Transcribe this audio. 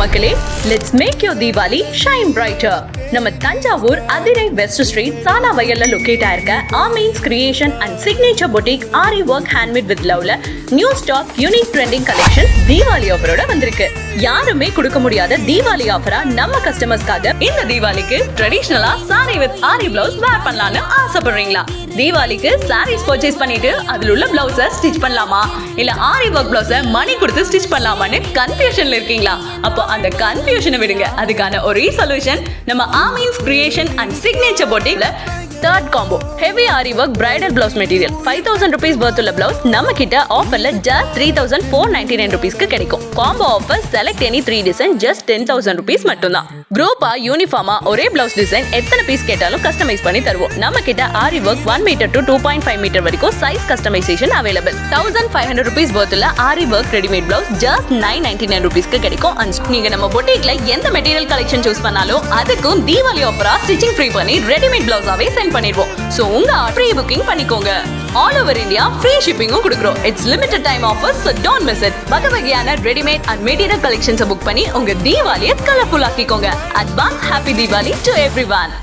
மக்களே, let's make your Diwali shine brighter. நம்ம Thanjavur Adirai west street சாலா வயல்ல லொகேட் ஆயிருக்க Ameens creation and signature boutique aari work handmade with லவ்ல new stock unique trending collection Deepavali ஆஃபரோட வந்திருக்கு. யாருமே கொடுக்க முடியாத தீபாவளி ஆஃபரா நம்ம கஸ்டமர்ஸ்க்காக இந்த தீபாவளிக்கு ட்ரெடிஷனலா சாரி வித் ஆரி பிளவுஸ் வேர் பண்ணலாம்னு ஆசைப்படுறீங்களா? தீபாவளிக்கு சாரீஸ் பர்ச்சேஸ் பண்ணிட்டு அதுல உள்ள பிளவுஸை ஸ்டிச் பண்ணலாமா இல்ல ஆரி ஒர்க் பிளவுஸை மணி கொடுத்து ஸ்டிச் பண்ணலாமான்னு கன்ஃபியூஷன்ல இருக்கீங்களா? அப்போ அந்த கன்ஃபியூஷனை விடுங்க. அதுக்கான ஒரே சொல்யூஷன் நம்ம ஆமீன்ஸ் கிரியேஷன் அண்ட் சிக்னேச்சர் பொட்டிக்ல third combo heavy ari work bridal blouse material 5000 rupees worth உள்ள blouse நம்ம கிட்ட ஆஃபர்ல just 3499 rupees க்கு கிடைக்கும். Combo offer select any 3 design just 10000 rupees மட்டும் தான். குரூப்பா யூனிஃபார்மா ஒரே blouse டிசைன் எத்தனை பீஸ் கேட்டாலும் கஸ்டமைஸ் பண்ணி தருவோம். நம்ம கிட்ட ari work 1 meter to 2.5 meter வரைக்கும் size customisation available. 1500 rupees worth உள்ள ari work readymade blouse just 999 rupees க்கு கிடைக்கும். நீங்க நம்ம பொட்டிக்ல எந்த மெட்டீரியல் கலெக்ஷன் சூஸ் பண்ணாலும் அதுக்கும் தீபாவளி ஆஃபரா ஸ்டிச்சிங் ஃப்ரீ பண்ணி ரெடிமேட் பிளவுஸாவே சென்ட் பண்ணிடுவோம். சோ உங்க ப்ரீ புக்கிங் பண்ணிக்கோங்க. ஆல் ஓவர் இந்தியா ஃப்ரீ ஷிப்பிங்கும் கொடுக்குறோம். It's limited time offer, so don't miss it. வகையான readymade and material collections book பண்ணி உங்க தீபாவளியை கலர்ஃபுல் ஆக்கிக்கோங்க. Advance happy Deepavali to everyone.